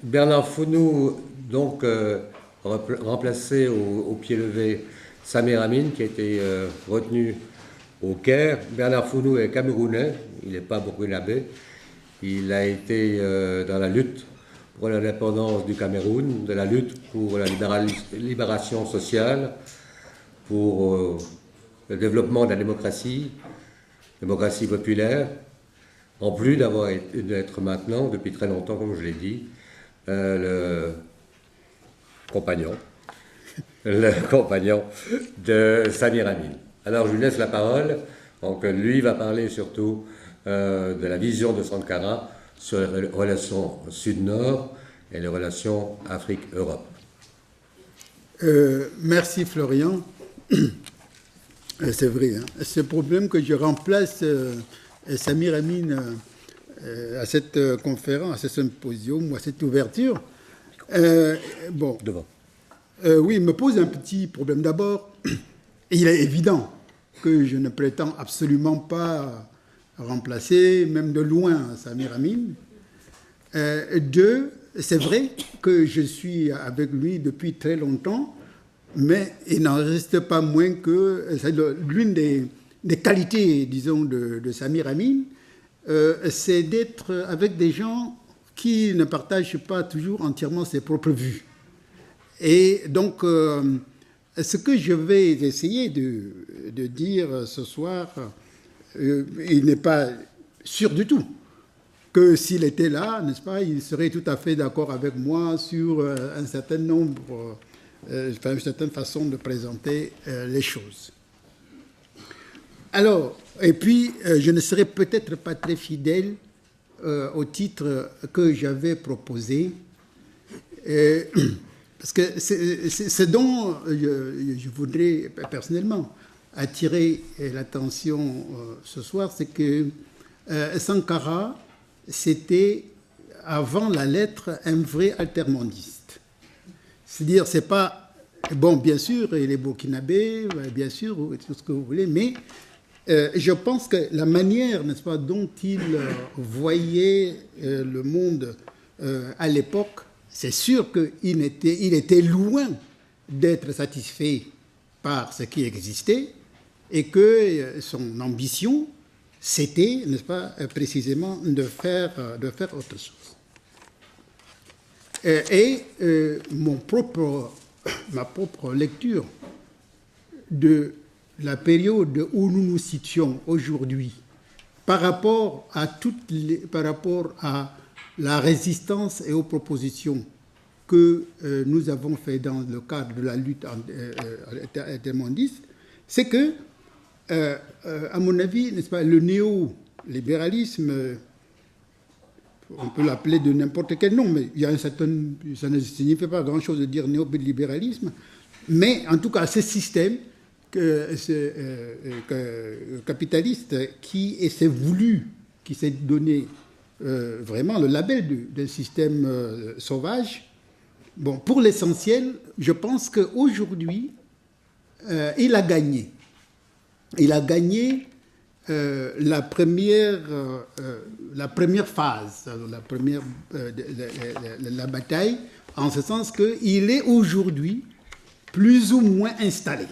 Bernard Founou, donc, remplacé au pied levé Samir Amin, qui a été retenu au Caire. Bernard Founou est camerounais, il n'est pas burkinabé. Il a été dans la lutte pour l'indépendance du Cameroun, de la lutte pour la libération sociale, pour le développement de la démocratie populaire, en plus d'être maintenant, depuis très longtemps, comme je l'ai dit, le compagnon, le compagnon de Samir Amin. Alors je lui laisse la parole. Donc lui va parler surtout de la vision de Sankara sur les relations Sud-Nord et les relations Afrique-Europe. Merci Florian. C'est vrai, hein. Ce problème que je remplace Samir Amin à cette conférence, à ce symposium ou à cette ouverture, bon, oui, il me pose un petit problème. D'abord, il est évident que je ne prétends absolument pas remplacer, même de loin, Samir Amin. Deux, c'est vrai que je suis avec lui depuis très longtemps, mais il n'en reste pas moins que l'une des qualités, disons, de Samir Amin, c'est d'être avec des gens qui ne partagent pas toujours entièrement ses propres vues. Et donc, ce que je vais essayer de dire ce soir, il n'est pas sûr du tout que s'il était là, n'est-ce pas, il serait tout à fait d'accord avec moi sur un certain nombre, une certaine façon de présenter les choses. Alors, et puis, je ne serais peut-être pas très fidèle au titre que j'avais proposé, parce que ce dont je voudrais personnellement attirer l'attention ce soir, c'est que Sankara, c'était, avant la lettre, un vrai altermondiste. C'est-à-dire, c'est pas... Bon, bien sûr, il est burkinabé, bien sûr, tout ce que vous voulez, mais je pense que la manière, n'est-ce pas, dont il voyait le monde à l'époque, c'est sûr qu'il était loin d'être satisfait par ce qui existait et que son ambition, c'était, n'est-ce pas, précisément de faire autre chose. Ma propre lecture de la période où nous nous situons aujourd'hui par rapport à la résistance et aux propositions que nous avons fait dans le cadre de la lutte intermondiste, c'est que, à mon avis, n'est-ce pas, le néolibéralisme, on peut l'appeler de n'importe quel nom, mais il y a ça ne signifie pas grand-chose de dire néolibéralisme, mais en tout cas, ce système capitaliste qui s'est voulu, qui s'est donné vraiment le label d'un système sauvage, bon, pour l'essentiel, je pense qu'aujourd'hui, il a gagné. Il a gagné la première phase, la bataille, en ce sens qu'il est aujourd'hui plus ou moins installé.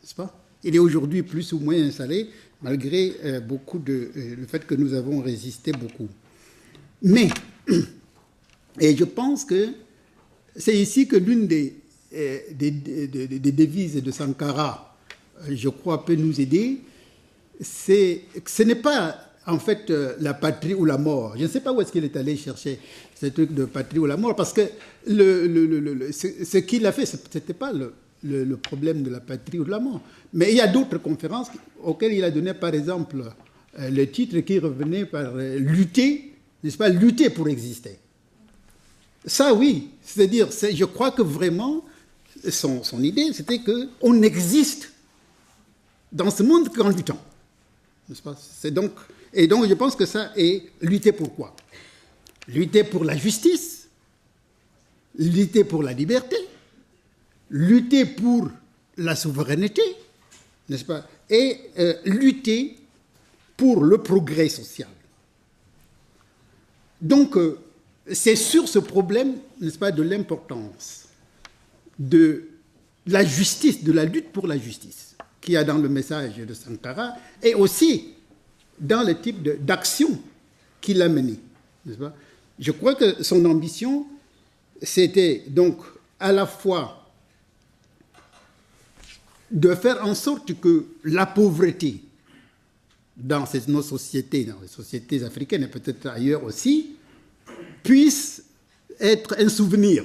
N'est-ce pas ? Il est aujourd'hui plus ou moins installé, malgré le fait que nous avons résisté beaucoup. Mais, et je pense que c'est ici que l'une des devises de Sankara, je crois, peut nous aider. Ce n'est pas, en fait, la patrie ou la mort. Je ne sais pas où est-ce qu'il est allé chercher ce truc de patrie ou la mort, parce que ce qu'il a fait, ce n'était pas le problème de la patrie ou de la mort. Mais il y a d'autres conférences auxquelles il a donné, par exemple, le titre qui revenait par lutter, n'est-ce pas, lutter pour exister. Ça, oui. C'est-à-dire, je crois que vraiment, son idée, c'était qu'on existe dans ce monde qu'en luttant. N'est-ce pas ? Et donc, je pense que ça est lutter pour quoi ? Lutter pour la justice, lutter pour la liberté, lutter pour la souveraineté, n'est-ce pas ? Et lutter pour le progrès social. Donc, c'est sur ce problème, n'est-ce pas, de l'importance de la justice, de la lutte pour la justice, qu'il y a dans le message de Sankara, et aussi dans le type d'action qu'il a mené, n'est-ce pas? Je crois que son ambition, c'était donc à la fois de faire en sorte que la pauvreté dans nos sociétés, dans les sociétés africaines et peut-être ailleurs aussi, puisse être un souvenir,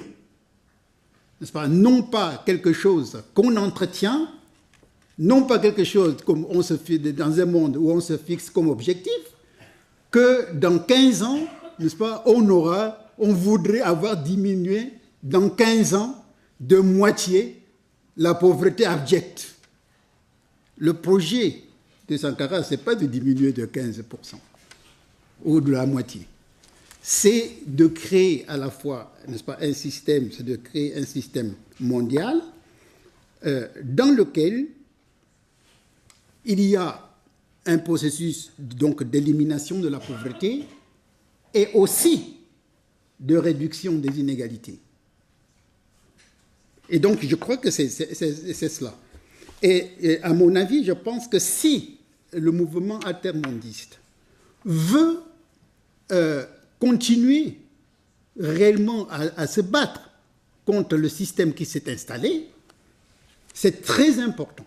n'est-ce pas? Non pas quelque chose qu'on entretient, non pas quelque chose comme on se fait dans un monde où on se fixe comme objectif, que dans 15 ans, n'est-ce pas, on voudrait avoir diminué dans 15 ans de moitié la pauvreté abjecte. Le projet de Sankara, ce n'est pas de diminuer de 15% ou de la moitié. C'est de créer à la fois, n'est-ce pas, un système, c'est de créer un système mondial dans lequel il y a un processus donc d'élimination de la pauvreté et aussi de réduction des inégalités. Et donc, je crois que c'est cela. Et à mon avis, je pense que si le mouvement altermondiste veut continuer réellement à se battre contre le système qui s'est installé, c'est très important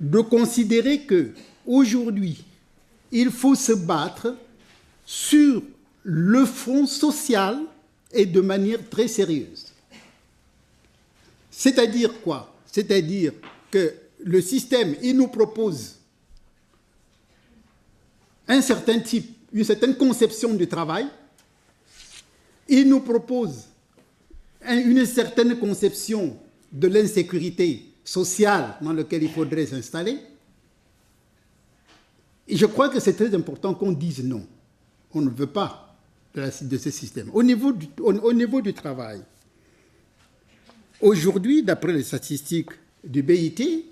de considérer qu'aujourd'hui, il faut se battre sur le front social et de manière très sérieuse. C'est-à-dire quoi? C'est-à-dire que le système, il nous propose un certain type, une certaine conception du travail, il nous propose une certaine conception de l'insécurité sociale dans laquelle il faudrait s'installer. Et je crois que c'est très important qu'on dise non. On ne veut pas de ce système. Au niveau du travail, aujourd'hui, d'après les statistiques du BIT,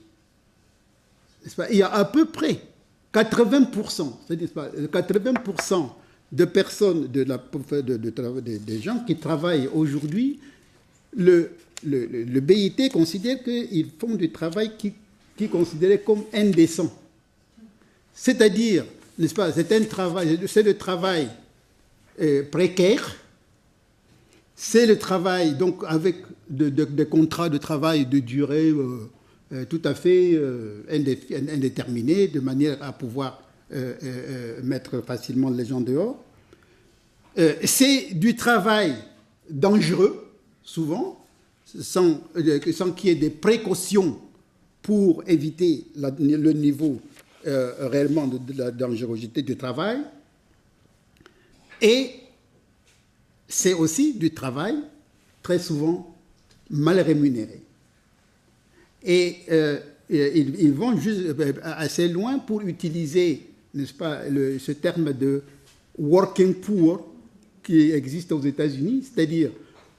il y a à peu près 80%, c'est-à-dire 80% de personnes, des gens qui travaillent aujourd'hui, le BIT considère qu'ils font du travail qui est considéré comme indécent. C'est-à-dire, n'est-ce pas, c'est le travail précaire, c'est le travail donc avec des contrats de travail de durée tout à fait indéterminée, de manière à pouvoir mettre facilement les gens dehors. C'est du travail dangereux, souvent, sans qu'il y ait des précautions pour éviter le niveau réellement de la dangerosité du travail. Et c'est aussi du travail très souvent mal rémunéré. Et ils vont juste assez loin pour utiliser, n'est-ce pas, ce terme de working poor qui existe aux États-Unis, c'est-à-dire,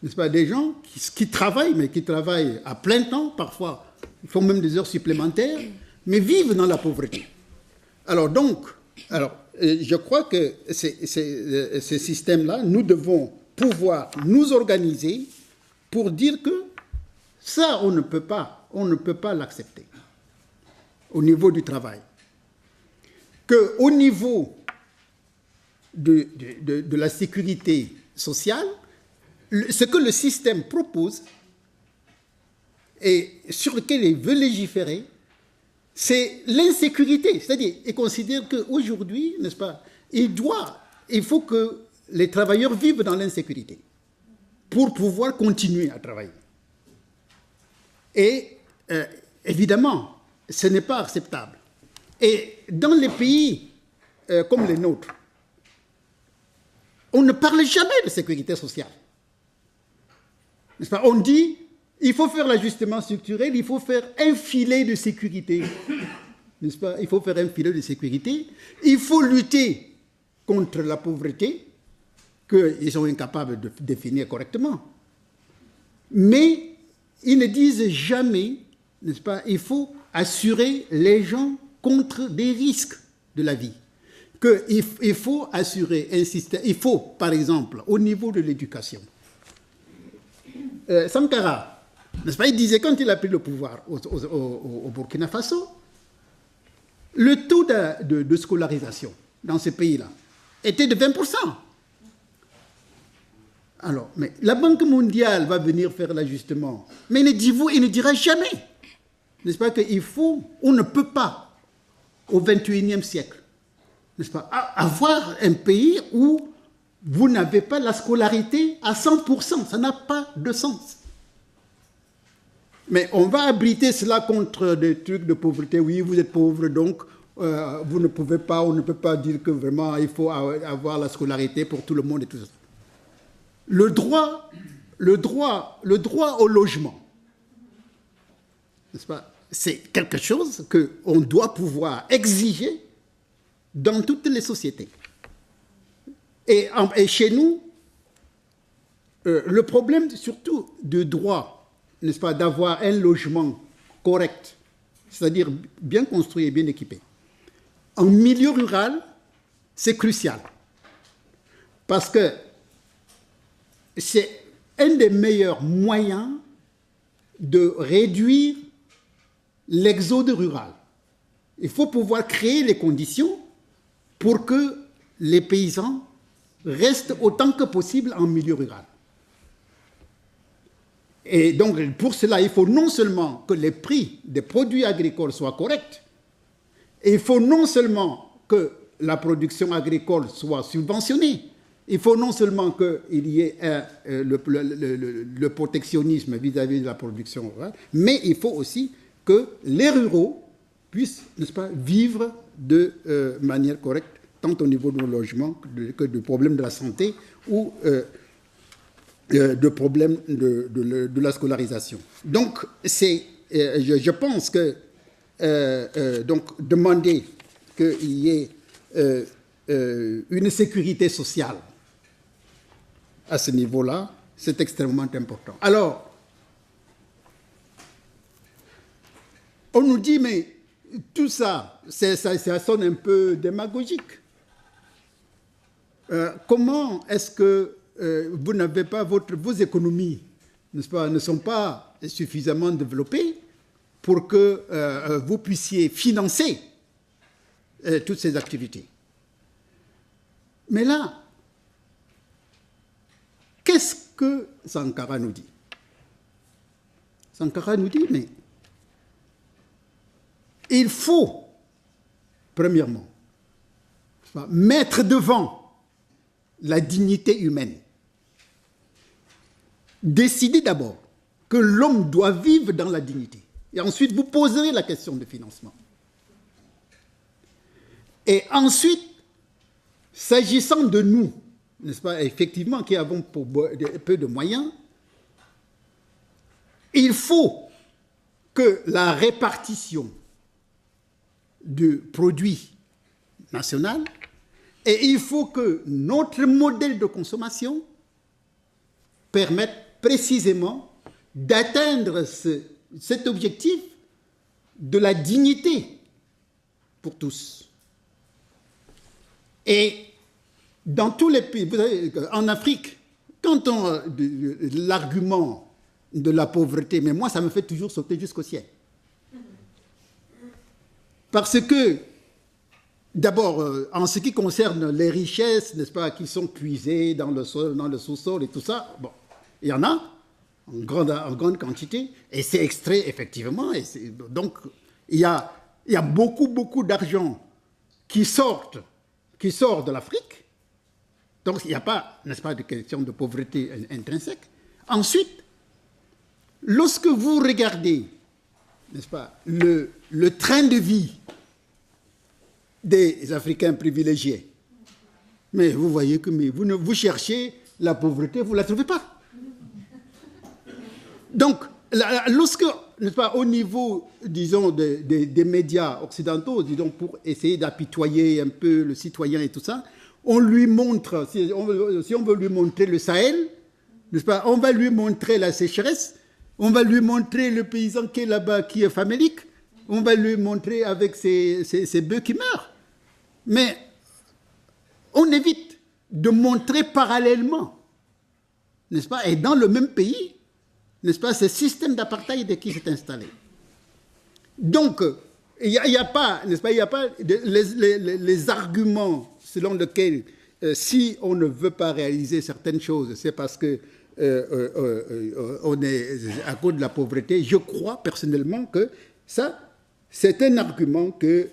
n'est-ce pas, des gens qui travaillent, mais qui travaillent à plein temps, parfois, ils font même des heures supplémentaires, mais vivent dans la pauvreté. Alors donc, je crois que ces systèmes-là, nous devons pouvoir nous organiser pour dire que ça, on ne peut pas l'accepter au niveau du travail. Qu'au niveau de la sécurité sociale, ce que le système propose et sur lequel il veut légiférer, c'est l'insécurité. C'est-à-dire, il considère qu'aujourd'hui, n'est-ce pas, il faut que les travailleurs vivent dans l'insécurité pour pouvoir continuer à travailler. Et évidemment, ce n'est pas acceptable. Et dans les pays comme les nôtres, on ne parle jamais de sécurité sociale. N'est-ce pas? On dit, il faut faire l'ajustement structurel, il faut faire un filet de sécurité. N'est-ce pas? Il faut faire un filet de sécurité. Il faut lutter contre la pauvreté, qu'ils sont incapables de définir correctement. Mais ils ne disent jamais, n'est-ce pas, il faut assurer les gens contre des risques de la vie. qu'il faut assurer un système. Il faut, par exemple, au niveau de l'éducation, Sankara, n'est-ce pas, il disait, quand il a pris le pouvoir au Burkina Faso, le taux de scolarisation dans ce pays-là était de 20%. Alors, mais la Banque mondiale va venir faire l'ajustement. Mais il ne dira jamais, n'est-ce pas, qu'il faut, on ne peut pas, au XXIe siècle, n'est-ce pas, avoir un pays où vous n'avez pas la scolarité à 100%. Ça n'a pas de sens. Mais on va abriter cela contre des trucs de pauvreté. Oui, vous êtes pauvre, donc vous ne pouvez pas, on ne peut pas dire que vraiment il faut avoir la scolarité pour tout le monde et tout ça. Le droit au logement, n'est-ce pas, c'est quelque chose qu'on doit pouvoir exiger dans toutes les sociétés. Et chez nous, le problème surtout de droit, n'est-ce pas, d'avoir un logement correct, c'est-à-dire bien construit et bien équipé, en milieu rural, c'est crucial. Parce que c'est un des meilleurs moyens de réduire l'exode rural. Il faut pouvoir créer les conditions pour que les paysans restent autant que possible en milieu rural. Et donc, pour cela, il faut non seulement que les prix des produits agricoles soient corrects, et il faut non seulement que la production agricole soit subventionnée, il faut non seulement qu'il y ait le protectionnisme vis-à-vis de la production rurale, mais il faut aussi que les ruraux puissent, n'est-ce pas, vivre de manière correcte, tant au niveau de nos logements que du problème de la santé ou de problème de la scolarisation. Donc, je pense que donc, demander qu'il y ait une sécurité sociale à ce niveau-là, c'est extrêmement important. Alors, on nous dit, mais tout ça, ça sonne un peu démagogique. Comment est-ce que vous n'avez pas vos économies, n'est-ce pas, ne sont pas suffisamment développées pour que vous puissiez financer toutes ces activités? Mais là, qu'est-ce que Sankara nous dit? Sankara nous dit, mais il faut, premièrement, mettre devant la dignité humaine. Décidez d'abord que l'homme doit vivre dans la dignité. Et ensuite, vous poserez la question de financement. Et ensuite, s'agissant de nous, n'est-ce pas, effectivement, qui avons peu de moyens, il faut que la répartition du produit national, et il faut que notre modèle de consommation permette précisément d'atteindre cet objectif de la dignité pour tous. Et dans tous les pays, vous savez, en Afrique, quand on l'argument de la pauvreté, mais moi ça me fait toujours sauter jusqu'au ciel. Parce que, d'abord, en ce qui concerne les richesses, n'est-ce pas, qui sont puisées dans le sol, dans le sous-sol et tout ça, bon, il y en a en grande quantité, et c'est extrait effectivement. Donc, il y a beaucoup d'argent qui sort de l'Afrique. Donc, il n'y a pas, n'est-ce pas, de question de pauvreté intrinsèque. Ensuite, lorsque vous regardez, n'est-ce pas, le train de vie des Africains privilégiés, mais vous voyez que vous cherchez la pauvreté, vous ne la trouvez pas. Donc, lorsque, n'est-ce pas, au niveau, disons, des médias occidentaux, disons, pour essayer d'apitoyer un peu le citoyen et tout ça, on lui montre, si on veut lui montrer le Sahel, n'est-ce pas, on va lui montrer la sécheresse, on va lui montrer le paysan qui est là-bas, qui est famélique, on va lui montrer avec ses bœufs qui meurent. Mais on évite de montrer parallèlement, n'est-ce pas, et dans le même pays, n'est-ce pas, ce système d'apartheid qui s'est installé. Donc, il n'y a pas, n'est-ce pas, il n'y a pas les arguments selon lesquels, si on ne veut pas réaliser certaines choses, c'est parce que on est à cause de la pauvreté. Je crois personnellement que ça, c'est un argument que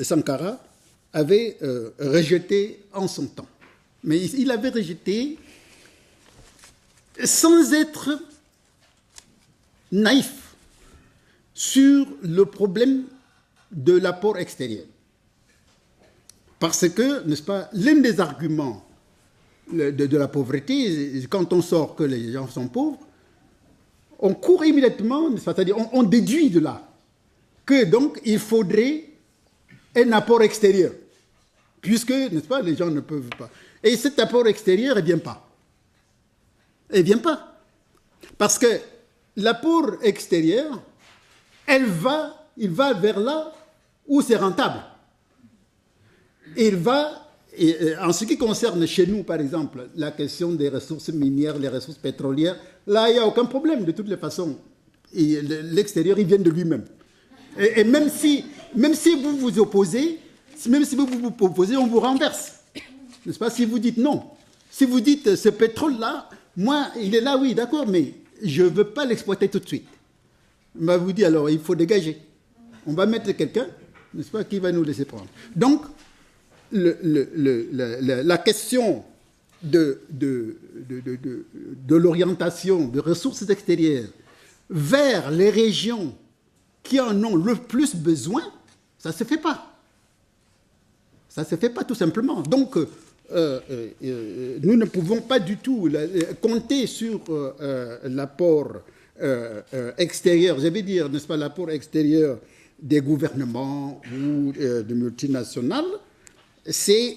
Sankara avait rejeté en son temps. Mais il avait rejeté sans être naïf sur le problème de l'apport extérieur. Parce que, n'est-ce pas, l'un des arguments de la pauvreté, quand on sort que les gens sont pauvres, on court immédiatement, c'est-à-dire on déduit de là que donc il faudrait un apport extérieur, puisque, n'est-ce pas, les gens ne peuvent pas. Et cet apport extérieur, il ne vient pas. Il ne vient pas. Parce que l'apport extérieur, il va vers là où c'est rentable. Il va, et en ce qui concerne chez nous, par exemple, la question des ressources minières, les ressources pétrolières, là, il n'y a aucun problème, de toutes les façons. Et l'extérieur, il vient de lui-même. Et même si vous vous opposez, on vous renverse. N'est-ce pas? Si vous dites non, si vous dites ce pétrole-là, moi, il est là, oui, d'accord, mais je ne veux pas l'exploiter tout de suite. On va vous dire, alors, il faut dégager. On va mettre quelqu'un, n'est-ce pas, qui va nous laisser prendre. Donc, la question de l'orientation de ressources extérieures vers les régions qui en ont le plus besoin, ça ne se fait pas. Ça ne se fait pas tout simplement. Donc, nous ne pouvons pas du tout compter sur l'apport extérieur, je vais dire, n'est-ce pas, l'apport extérieur des gouvernements ou des multinationales. C'est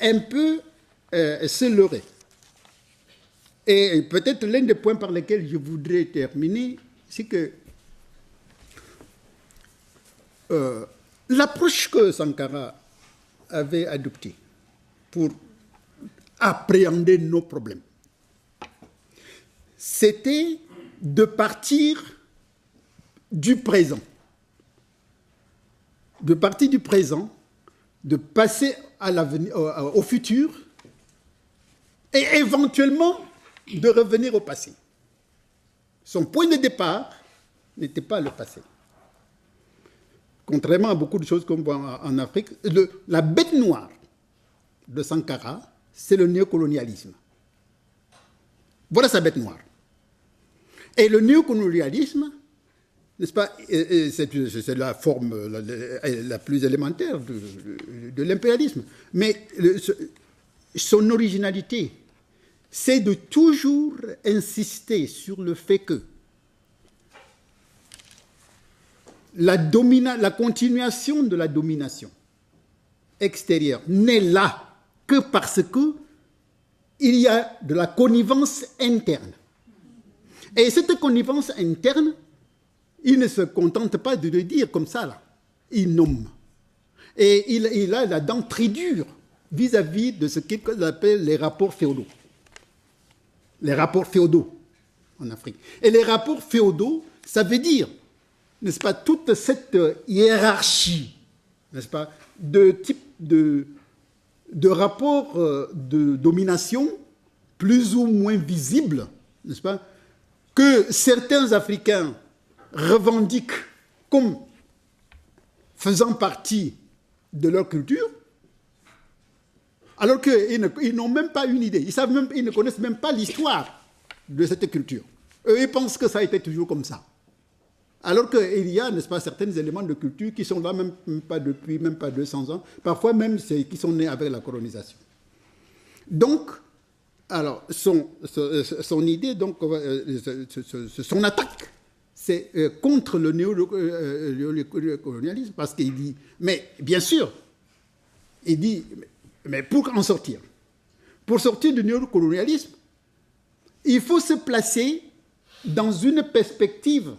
un peu se leurrer. Et peut-être l'un des points par lesquels je voudrais terminer, c'est que l'approche que Sankara avait adoptée pour appréhender nos problèmes, c'était de partir du présent. De partir du présent, de passer à l'avenir, au futur, et éventuellement de revenir au passé. Son point de départ n'était pas le passé. Contrairement à beaucoup de choses qu'on voit en Afrique, la bête noire de Sankara, c'est le néocolonialisme. Voilà sa bête noire. Et le néocolonialisme, n'est-ce pas, c'est la forme la plus élémentaire de l'impérialisme. Mais son originalité, c'est de toujours insister sur le fait que la continuation de la domination extérieure n'est là que parce qu'il y a de la connivence interne. Et cette connivence interne, il ne se contente pas de le dire comme ça, là. Il nomme. Et il a la dent très dure vis-à-vis de ce qu'il appelle les rapports féodaux. Les rapports féodaux en Afrique. Et les rapports féodaux, ça veut dire, n'est-ce pas, toute cette hiérarchie, n'est-ce pas, de type de rapports de domination plus ou moins visibles, n'est-ce pas, que certains Africains revendiquent comme faisant partie de leur culture, alors qu'ils n'ont même pas une idée, ils ne connaissent même pas l'histoire de cette culture. Eux, ils pensent que ça a été toujours comme ça. Alors qu'il y a, n'est-ce pas, certains éléments de culture qui sont là même pas depuis, même pas 200 ans, parfois même qui sont nés avec la colonisation. Donc, alors, son idée, donc, son attaque, c'est contre le néocolonialisme, parce qu'il dit, mais bien sûr, il dit, mais pour en sortir, pour sortir du néocolonialisme, il faut se placer dans une perspective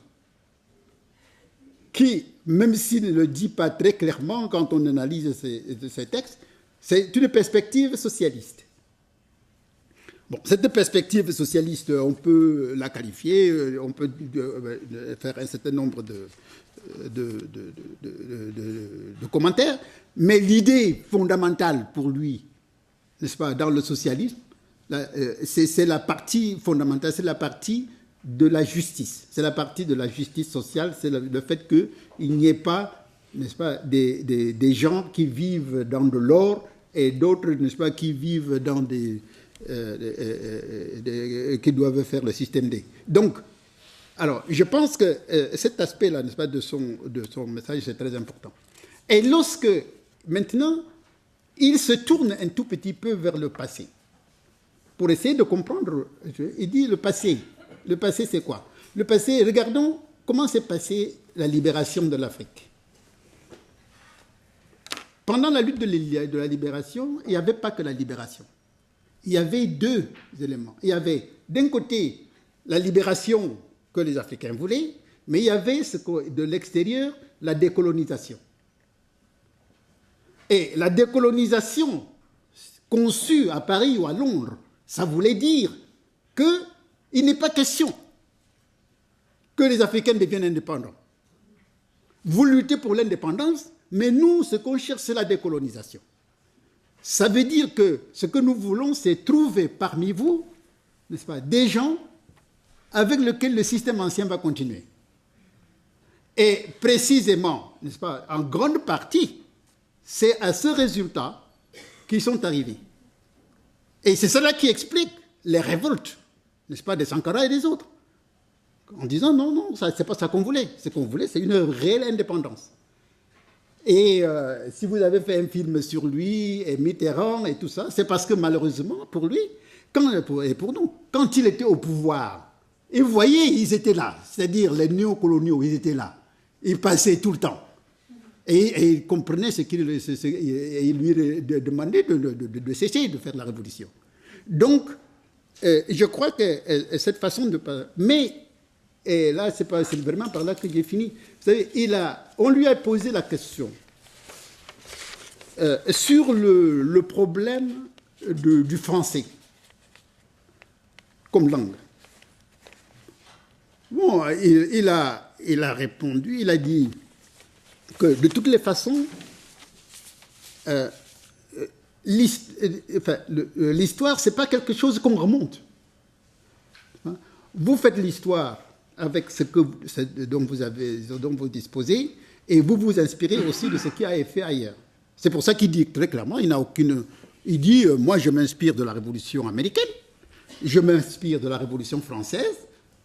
qui, même s'il ne le dit pas très clairement quand on analyse ces textes, C'est une perspective socialiste. Bon, cette perspective socialiste, on peut la qualifier, on peut faire un certain nombre de commentaires, mais l'idée fondamentale pour lui, n'est-ce pas, dans le socialisme, c'est la partie fondamentale, c'est la partie de la justice. C'est la partie de la justice sociale, c'est le fait qu'il n'y ait pas, n'est-ce pas, des gens qui vivent dans de l'or et d'autres, n'est-ce pas, qui vivent dans qui doivent faire le système D. Donc, alors, je pense que cet aspect-là, n'est-ce pas, de son message, c'est très important. Et lorsque, maintenant, il se tourne un tout petit peu vers le passé, pour essayer de comprendre, il dit le passé. Le passé, c'est quoi? Le passé, regardons comment s'est passée la libération de l'Afrique. Pendant la lutte de la libération, il n'y avait pas que la libération. Il y avait deux éléments. Il y avait, d'un côté, la libération que les Africains voulaient, mais il y avait de l'extérieur, la décolonisation. Et la décolonisation conçue à Paris ou à Londres, ça voulait dire qu'il n'est pas question que les Africains deviennent indépendants. Vous luttez pour l'indépendance, mais nous, ce qu'on cherche, c'est la décolonisation. Ça veut dire que ce que nous voulons, c'est trouver parmi vous, n'est-ce pas, des gens avec lesquels le système ancien va continuer. Et précisément, n'est-ce pas, en grande partie, c'est à ce résultat qu'ils sont arrivés. Et c'est cela qui explique les révoltes, n'est-ce pas, des Sankara et des autres. En disant non, c'est pas ça qu'on voulait. Ce qu'on voulait, c'est une réelle indépendance. Et si vous avez fait un film sur lui, et Mitterrand et tout ça, c'est parce que malheureusement, pour lui, et pour nous, quand il était au pouvoir, et vous voyez, ils étaient là, c'est-à-dire les néocoloniaux, ils étaient là. Ils passaient tout le temps. Et ils comprenaient ce qu'il lui demandait de cesser de faire la révolution. Donc, je crois que cette façon de... Mais, et là, c'est vraiment par là que j'ai fini. Vous savez, on lui a posé la question sur le problème du français comme langue. Bon, il a répondu, il a dit que de toutes les façons, l'histoire, ce n'est pas quelque chose qu'on remonte. Vous faites l'histoire avec dont vous disposez, et vous vous inspirez aussi de ce qui a été fait ailleurs. C'est pour ça qu'il dit très clairement, il dit, moi je m'inspire de la Révolution américaine, je m'inspire de la Révolution française,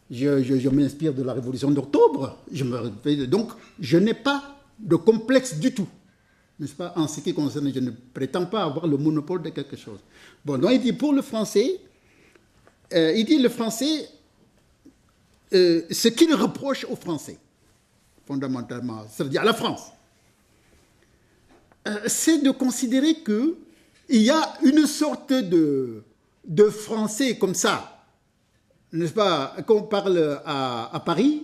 je m'inspire de la Révolution d'octobre, donc je n'ai pas de complexe du tout, n'est-ce pas, en ce qui concerne, je ne prétends pas avoir le monopole de quelque chose. Bon, donc il dit, pour le français, il dit le français, ce qu'il reproche aux Français, fondamentalement, c'est-à-dire à la France, c'est de considérer qu'il y a une sorte de français comme ça, n'est-ce pas, qu'on parle à Paris,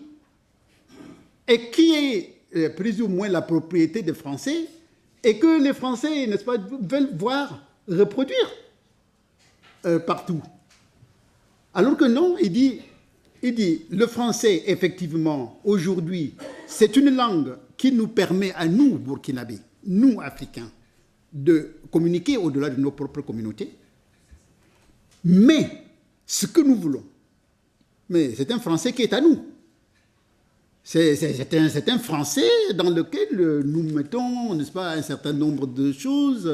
et qui est plus ou moins la propriété des Français, et que les Français, n'est-ce pas, veulent voir reproduire partout. Alors que non, il dit, le français, effectivement, aujourd'hui, c'est une langue qui nous permet à nous, Burkinabés, nous, Africains, de communiquer au-delà de nos propres communautés. Mais, ce que nous voulons, mais c'est un français qui est à nous. C'est un français dans lequel nous mettons, n'est-ce pas, un certain nombre de choses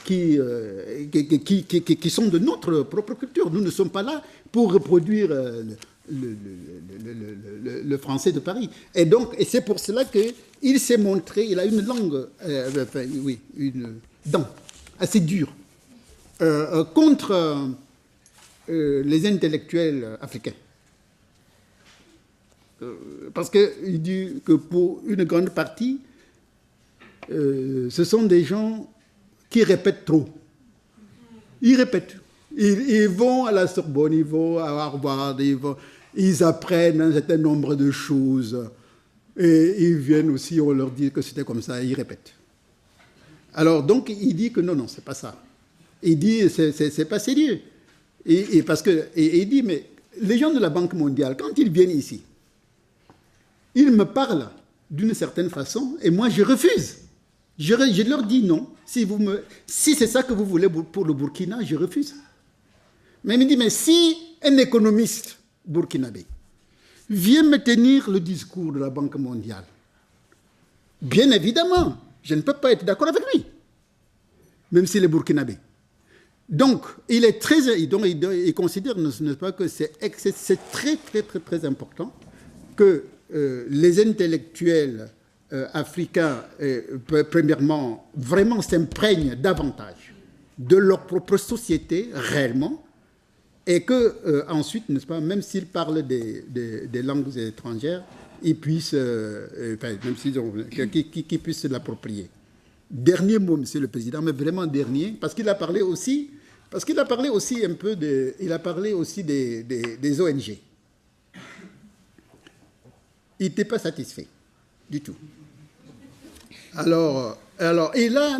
qui sont de notre propre culture. Nous ne sommes pas là pour reproduire le français de Paris. Et donc, et c'est pour cela qu'il s'est montré, il a une langue, une dent assez dure contre les intellectuels africains. Parce qu'il dit que pour une grande partie, ce sont des gens qui répètent trop. Ils répètent. Ils vont à la Sorbonne, ils vont à Harvard, ils apprennent un certain nombre de choses. Et ils viennent aussi, on leur dit que c'était comme ça, ils répètent. Alors, donc, il dit que non, c'est pas ça. Il dit, c'est pas sérieux. Et il dit, mais les gens de la Banque mondiale, quand ils viennent ici, ils me parlent d'une certaine façon, et moi, je refuse. Je leur dis non. Si c'est ça que vous voulez pour le Burkina, je refuse. Mais il me dit, mais si un économiste burkinabé vient me tenir le discours de la Banque mondiale, bien évidemment, je ne peux pas être d'accord avec lui, même s'il est burkinabé. Donc, il considère, n'est-ce pas, que c'est très, très, très, très important que les intellectuels africains, premièrement, vraiment s'imprègnent davantage de leur propre société, réellement, et que ensuite, n'est-ce pas, même s'ils parlent des langues étrangères, ils puissent, même s'ils ont, qu'ils puissent se l'approprier. Dernier mot, Monsieur le Président, mais vraiment dernier, parce qu'il a parlé aussi un peu des ONG. Il n'était pas satisfait du tout. Alors et là,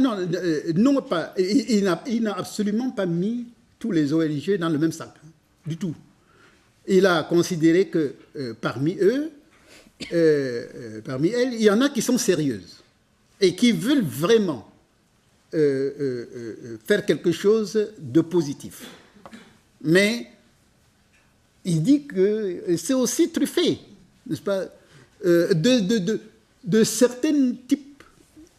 il n'a absolument pas mis tous les ONG dans le même sac, du tout. Il a considéré que parmi elles, il y en a qui sont sérieuses et qui veulent vraiment faire quelque chose de positif. Mais il dit que c'est aussi truffé, n'est-ce pas, de certains types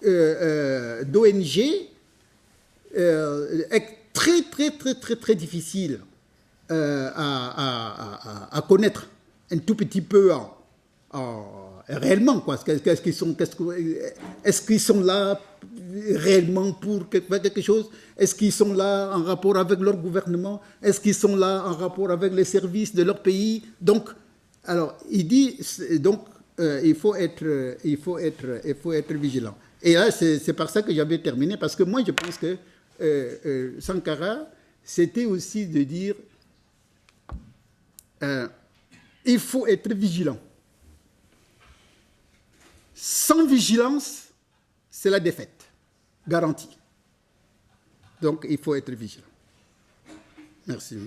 d'ONG très, très, très, très, très difficile à connaître un tout petit peu réellement, quoi. Est-ce qu'ils sont là réellement pour faire quelque chose? Est-ce qu'ils sont là en rapport avec leur gouvernement? Est-ce qu'ils sont là en rapport avec les services de leur pays? Donc, alors, il dit, donc, il faut être vigilant. Et là, c'est par ça que j'avais terminé, parce que moi, je pense que Sankara, c'était aussi de dire, il faut être vigilant. Sans vigilance, c'est la défaite, garantie. Donc, il faut être vigilant. Merci.